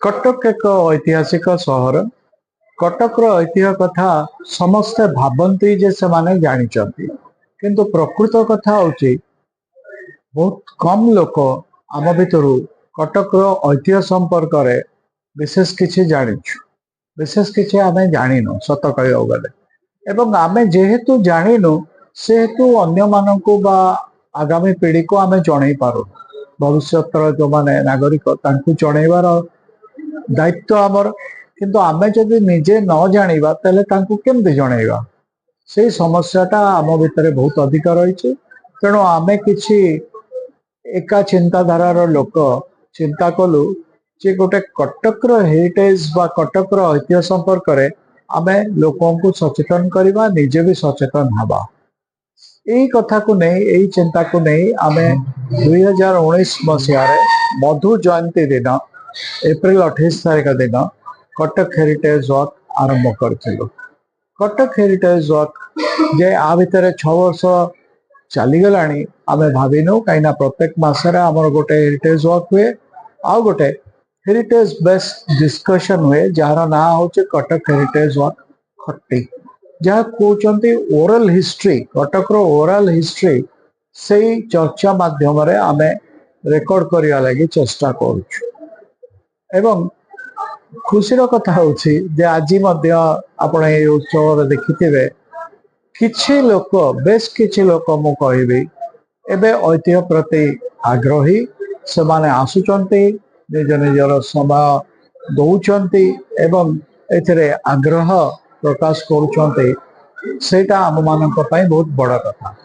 कटक एक ऐतिहासिक सहर। कटक ऐतिह्य कथा समस्ते भावती जे से माने जानिचंती, किंतु प्रकृत कथा होची बहुत कम लोक आम भितर कटक ऐतिह्य संपर्क रे विशेष किछि जानिछु, विशेष किछि आमे जानिनु सत कहयो गले। एवं आमे जेहेतु जानिनु सेहेतु अन्य मानकु बा आगामी पीढ़ी को आमे जणै पारू, भविष्यत जो माने नागरिक तांकु जणैबार दायित्व आमर। किंतु आमे जदि निजे न जानिबा तले तांकु केमति जणैबा, से समस्याटा आम भितर बहुत अधिक रही। तेणु आमे किछि एका चिंताधारार लोक चिंता कलु जे गोटे कटक हेरिटेज बा कटक ऐतिह्य संपर्क रे आमे लोकों को सचेतन करवा, निजे भी सचेतन हवा। यही कथा को नहीं, यही चिंता को नहीं आमे 2019 मसीह मधु जयंती दिन एप्रिल 28 तारीख दिन कटक हेरिटेज वॉक आरंभ करूँ। कटक हेरिटेज वॉक जे आ भितर 6 वर्ष चलीगला आमे भाविनु, कहीं प्रत्येक मासरे आमर गोटे हेरिटेज वॉक हुए, आउ गोटे हेरिटेज बेस्ड डिस्कशन हुए जार ना हूँ कटक हेरिटेज वॉक खट्टी, जहाँ कहते oral history, Cuttack oral history से चर्चा माध्यम आमे रेकर्ड करने लगी चेष्टा करुछु। एवं खुशीर कथा होछि जे आज आपण ए उत्सव देखिथिबे किछि लोक, बेस किछि लोक मु कहबी एबे ऐतिह्य प्रति आग्रही से माने आसुचंती, निज निजर समय दौचंती एवं एथिरे आग्रह प्रकाश करुचंती। सेटा आम मानक पई बहुत बड़ा कथा।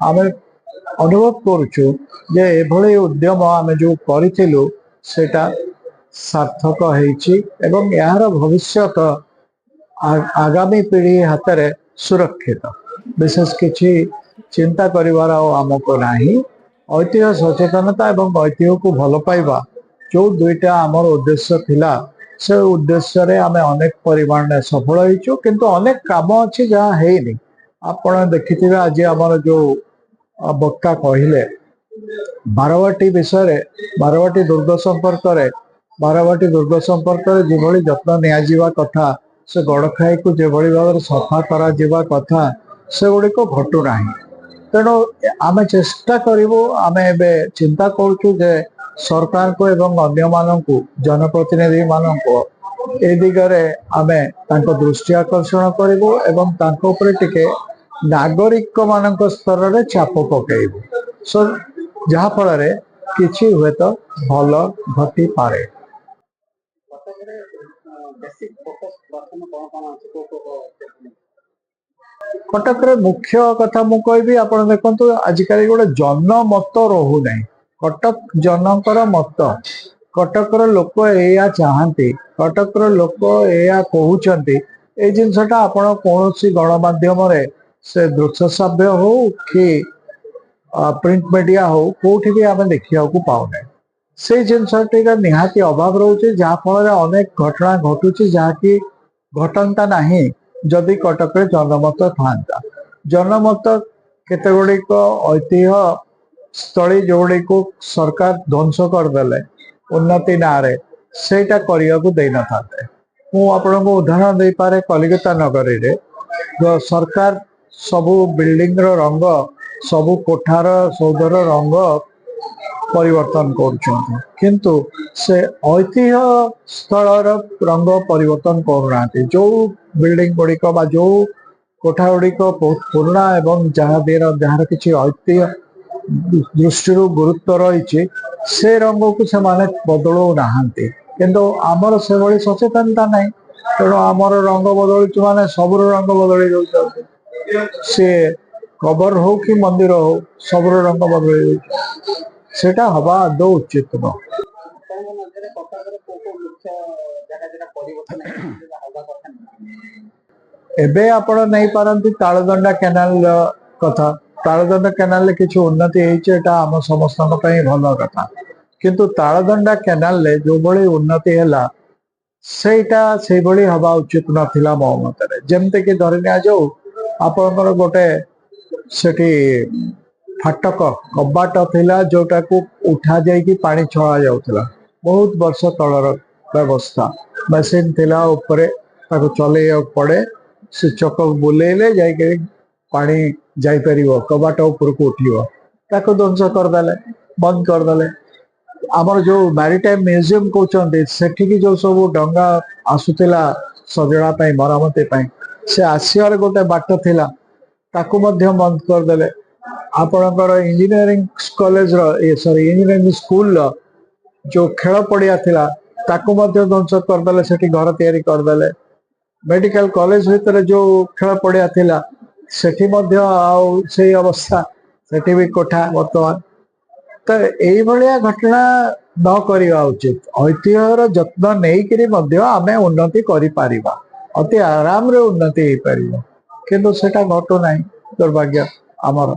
आमे अनुभव करुछु जे एभली उद्यम आमे जो करिथिलु सेटा सार्थक होइछि एवं यार भविष्यत आगामी पीढ़ी हाथ में सुरक्षित। विशेष किछि चिंता करिवार आमको नाही। ऐतिह्य सचेतनता एवं ऐतिह्य को भल पाइबा जो दुईटा आमर उद्देश्य थिला, से उद्देश्य रे आमे अनेक परिमाण में सफल होइछु, किंतु अनेक काम अछि जहाँ हेइनी। आपण देखिथिबे आज आमर जो वक्ता कहिले बारवाटी विषय, बारवाटी दुर्ग संपर्क रे, बारवाटी दुर्ग संपर्क में जो जत्न निया कथा, से गड़ खाई को जो भाव सफा करा कथा से गुड़िक घटुना। तेणु आम चेष्टा करूँ, आम ए चिंता करुचु जे सरकार को एवं अन्य मानकु जनप्रतिनिधि मानकु ए दिगरे आमे तांको दृष्टि आकर्षण करूँ एवं तांको ऊपर टिके नागरिक मानक स्तर रे चाप पकेइबु, सो जहा फल रे किछि हुए तो भल घटी पारे। कटक रे मुख्य कथा मु कहबी, आपण देखंतु आजिकल गोटे जनमत रहू नहीं। कटक जनकर मत, कटक लोक एया चाहती, कटक लोक एया कहउचंती। ए जिनसटा आपण कोनोसी गणमाध्यम रे से दृश्य श्राव्य हो कि प्रिंट मीडिया हो, कोठी भी आमे देखिया को पाउने। से जिनसटी का निहाती अभाव रोचे, जहाँ फल अनेक घटना घटुची जहाँकि घटंता नहीं जदि कटक जनमत था। जनमत केते गुड़िक ऐतिह्य स्थली जो गुड़िक सरकार ध्वंस करदेले उन्नति ना रे, सेटा करिया को देना थाते। मु आपन को उदाहरण दे पारे, कलिकता नगरी रे जो सरकार सबु बिल्डिंग रो रंग, सबु कोठार सौधर रंग परिवर्तन करुछंती, किंतु से ऐतिह्य स्थल रंग परिवर्तन करूना। जो बिल्डिंग गुड़िक बा जो कोठा गुड़िक बहुत पुराना एवं जहाँ किसी ऐतिह्य दृष्टि गुरुत्व रही, से रंग को से माने बदलू नहांती, किंतु आमर से भली सचेतनता नहीं। तेणु आमर रंग बदलुच माने सबुर रंग बदली जाउछंती, से कबर हो कि मंदिर हो सबुर रंग बदली जाउछ। सेटा हवा आदौ उचित न। एबे आपण नहीं पारंती तालदंडा केनाल कथा। तालदंडा केनाल किछि उन्नति हेइछ, एटा हम समस्त भल कथा, किंतु तालदंडा केनाल ले जो बड़ी उन्नति हैला सेटा से बड़ी हवा उचित नथिला मो मतरे। जेमते कि धरनिया जो आपनकर गोटे सेठी फाटक कबाट थिला जोटा को उठा जाई कि पानी छड़ा जाउथला, बहुत वर्ष तळर व्यवस्था मशीन थिला ऊपर ताको चले पड़े से चक बुलेले जाके पानी जाई परिवो कबाट ऊपर को उठिवो ताको ध्वंस करदेले बंद करदेले आमर जो मैरीटाइम म्यूजियम कहते सेठी जो सब डंगा आसुला सजड़ा मरामती से आसियार गोटे बाट थिला ताकू मध्य बंद करदेले आपणकर engineering college sorry engineering school जो खेल पड़िया थिला ताकू मध्य ध्वंस करदेले सेठी घर तैयारी करदेले मेडिकल कॉलेज भितर जो खेल पड़िया थिला सेठी मध्य आउ से अवस्था सेठी भी कोठा वर्तमान तो यही भाया घटना न करवा उचित ऐतिह्यर जत्न नहीं आमे उन्नति करिपारिबा अति आराम रे उन्नति हो पारिबा किंतु सेटा घटू नाही दुर्भाग्य आमर।